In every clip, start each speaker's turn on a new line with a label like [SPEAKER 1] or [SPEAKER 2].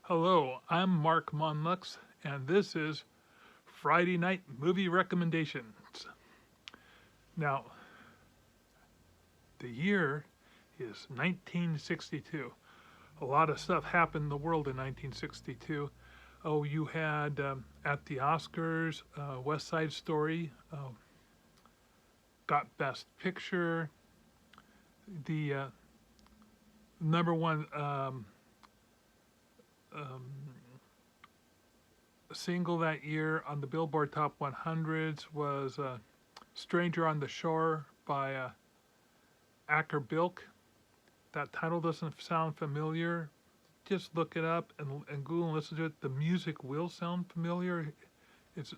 [SPEAKER 1] Hello, I'm Mark Monlux, and this is Friday Night Movie Recommendations. Now, the year is 1962. A lot of stuff happened in the world in 1962. Oh, you had at the Oscars, West Side Story got Best Picture. The number one um, single that year on the Billboard Top 100s was Stranger on the Shore by Acker Bilk. That title doesn't sound familiar. Just look it up and Google and listen to it. The music will sound familiar. It's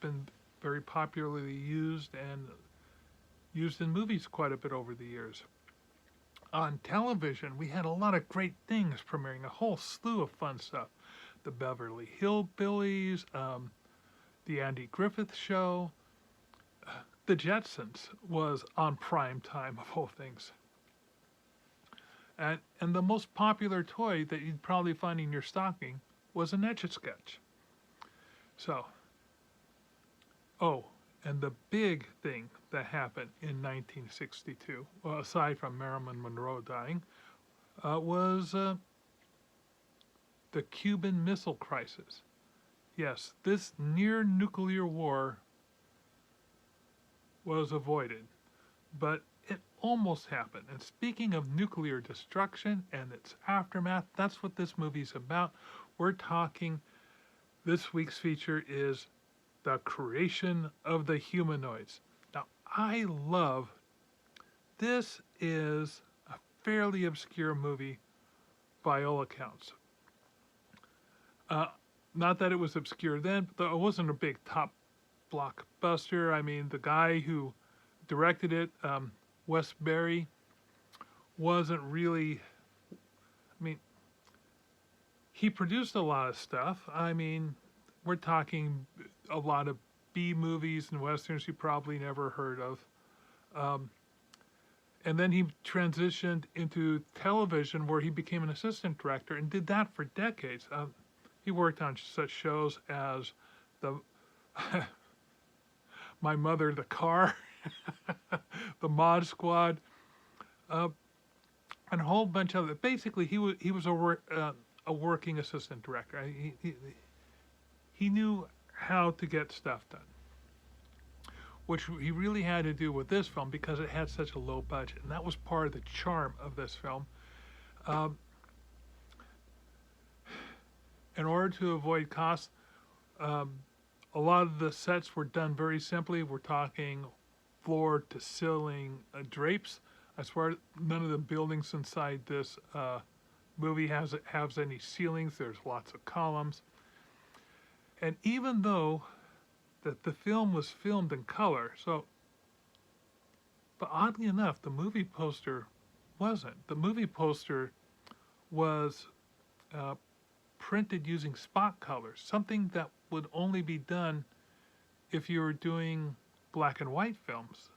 [SPEAKER 1] been very popularly used and used in movies quite a bit over the years. On television, we had a lot of great things premiering, a whole slew of fun stuff. The Beverly Hillbillies, the Andy Griffith Show, the Jetsons was on prime time of all things. And the most popular toy that you'd probably find in your stocking was an Etch-a-Sketch. So, oh, and the big thing that happened in 1962, well, aside from Marilyn Monroe dying, was the Cuban Missile Crisis. Yes, this near nuclear war was avoided, but it almost happened. And speaking of nuclear destruction and its aftermath, that's what this movie's about. We're talking, this week's feature is the creation of the humanoids. Now, this is a fairly obscure movie by all accounts. Not that it was obscure then, but it wasn't a big top blockbuster. I mean, the guy who directed it, Wes Berry, wasn't really. I mean, he produced a lot of stuff. I mean, we're talking a lot of B movies and westerns you probably never heard of. And then he transitioned into television where he became an assistant director and did that for decades. He worked on such shows as the My Mother, the Car, the Mod Squad, and a whole bunch of it. Basically, he was a working assistant director. He knew how to get stuff done, which he really had to do with this film because it had such a low budget, and that was part of the charm of this film. Um, in order to avoid costs, a lot of the sets were done very simply. We're talking floor to ceiling drapes. I swear none of the buildings inside this movie has any ceilings. There's lots of columns. And even though that the film was filmed in color, but oddly enough, the movie poster wasn't. The movie poster was printed using spot colors, something that would only be done if you were doing black and white films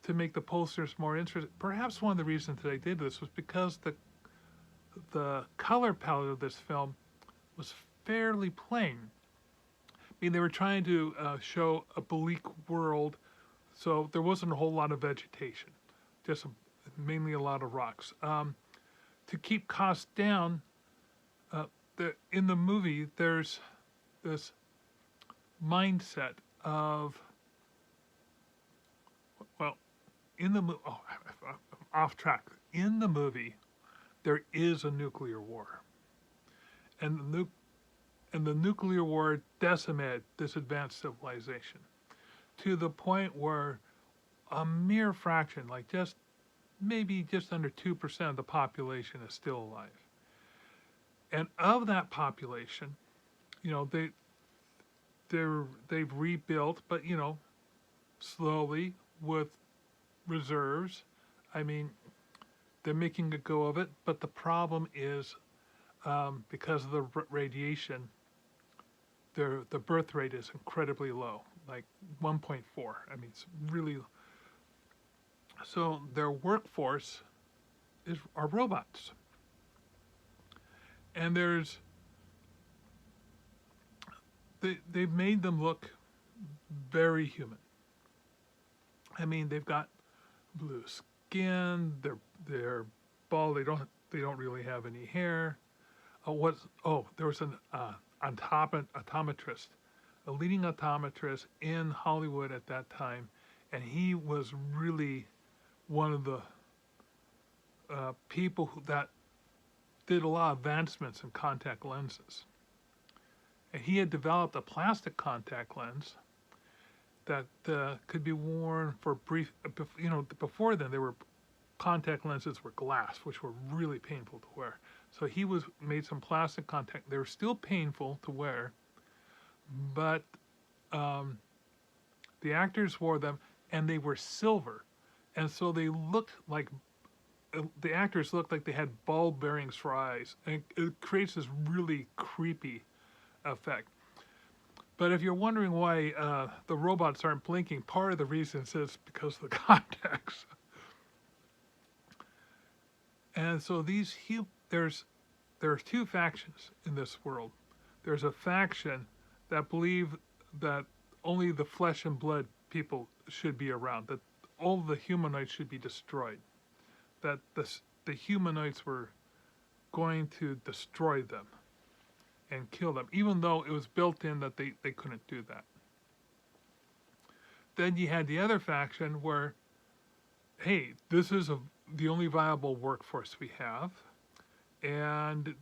[SPEAKER 1] to make the posters more interesting. Perhaps one of the reasons that I did this was because the color palette of this film was fairly plain. I mean, they were trying to show a bleak world, so there wasn't a whole lot of vegetation, just mainly a lot of rocks. To keep costs down, in the movie, there's this mindset of, well, off track. In the movie, there is a nuclear war, and the nuclear war decimated this advanced civilization to the point where a mere fraction, like maybe just under 2% of the population is still alive. And of that population, you know, they've rebuilt, but you know, slowly with reserves. I mean, they're making a go of it, but the problem is because of the radiation, the birth rate is incredibly low, like 1.4. I mean, it's really so their workforce are robots. And there's they've made them look very human. I mean, they've got blue skin. They're bald. They don't really have any hair. There was an optometrist, a leading optometrist in Hollywood at that time, and he was really one of the people that did a lot of advancements in contact lenses. And he had developed a plastic contact lens that could be worn for brief. Before then, contact lenses were glass, which were really painful to wear. So he made some plastic contact. They were still painful to wear, but the actors wore them, and they were silver, and so they looked like the actors looked like they had ball bearings for eyes, and it creates this really creepy effect. But if you're wondering why the robots aren't blinking, part of the reason is because of the contacts. And so there are two factions in this world. There's a faction that believe that only the flesh and blood people should be around, that all the humanoids should be destroyed, that the humanoids were going to destroy them and kill them, even though it was built in that they couldn't do that. Then you had the other faction where, hey, this is the only viable workforce we have, and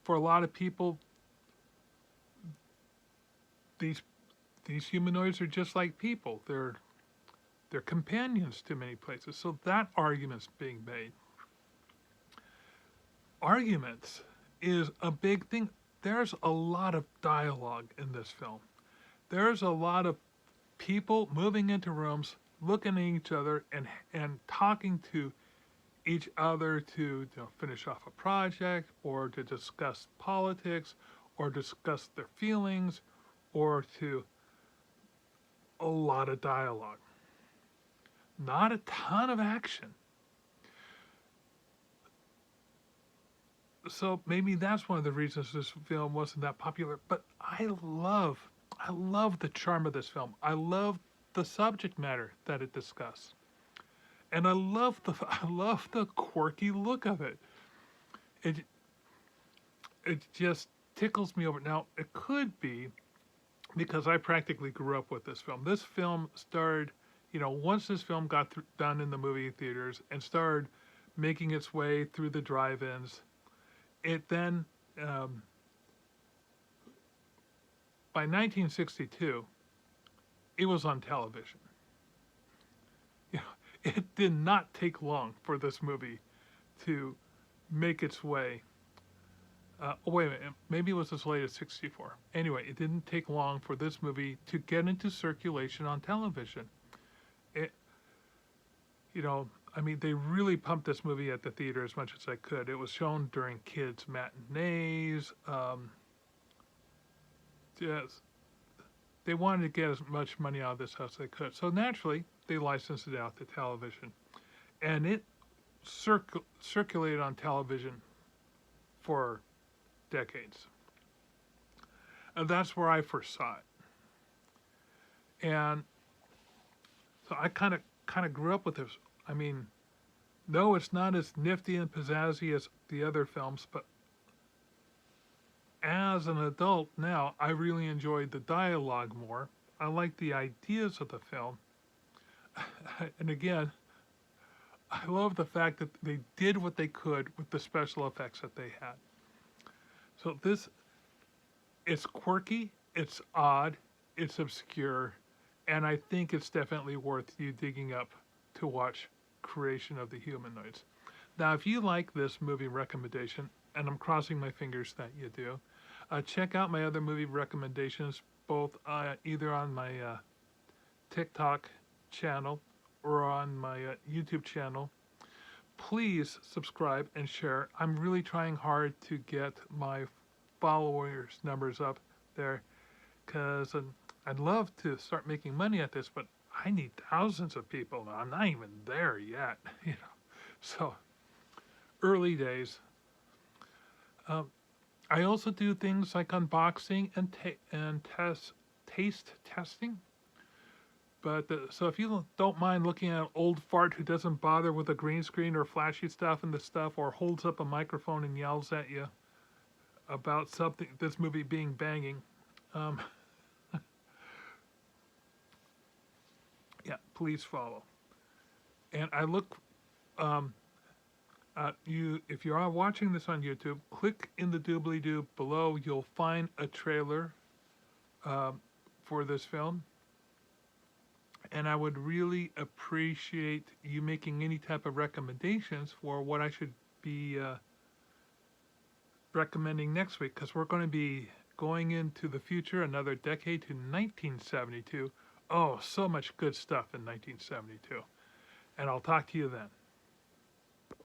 [SPEAKER 1] for a lot of people, these humanoids are just like people. They're companions to many places. So that argument's being made. Arguments is a big thing. There's a lot of dialogue in this film. There's a lot of people moving into rooms, looking at each other, and talking to each other to finish off a project, or to discuss politics, or discuss their feelings, or to a lot of dialogue. Not a ton of action. So maybe that's one of the reasons this film wasn't that popular. But I love the charm of this film. I love the subject matter that it discussed, and I love the quirky look of it. It just tickles me over. Now it could be because I practically grew up with this film. This film started, once this film got done in the movie theaters and started making its way through the drive-ins, it then, by 1962, it was on television. It did not take long for this movie to make its way. Wait a minute, maybe it was as late as 64. Anyway, it didn't take long for this movie to get into circulation on television. They really pumped this movie at the theater as much as they could. It was shown during kids' matinees. They wanted to get as much money out of this as they could. So naturally, they licensed it out to television. And it circulated on television for decades. And that's where I first saw it. And so I kind of grew up with this. I mean, no, it's not as nifty and pizzazzy as the other films, but as an adult now, I really enjoyed the dialogue more. I like the ideas of the film. And again, I love the fact that they did what they could with the special effects that they had. So it's quirky, it's odd, it's obscure, and I think it's definitely worth you digging up to watch Creation of the Humanoids. Now, if you like this movie recommendation, and I'm crossing my fingers that you do, check out my other movie recommendations, both either on my TikTok channel or on my YouTube channel. Please subscribe and share. I'm really trying hard to get my followers numbers up there, because I'd love to start making money at this, but I need thousands of people now. I'm not even there yet, So, early days. I also do things like unboxing and taste testing. But so if you don't mind looking at an old fart who doesn't bother with a green screen or flashy stuff and the stuff, or holds up a microphone and yells at you about something, this movie being banging, um, yeah, please follow. And I look, um, if you are watching this on YouTube, click in the doobly doo below. You'll find a trailer um, for this film. And I would really appreciate you making any type of recommendations for what I should be recommending next week, because we're going to be going into the future, another decade, to 1972. Oh, so much good stuff in 1972. And I'll talk to you then.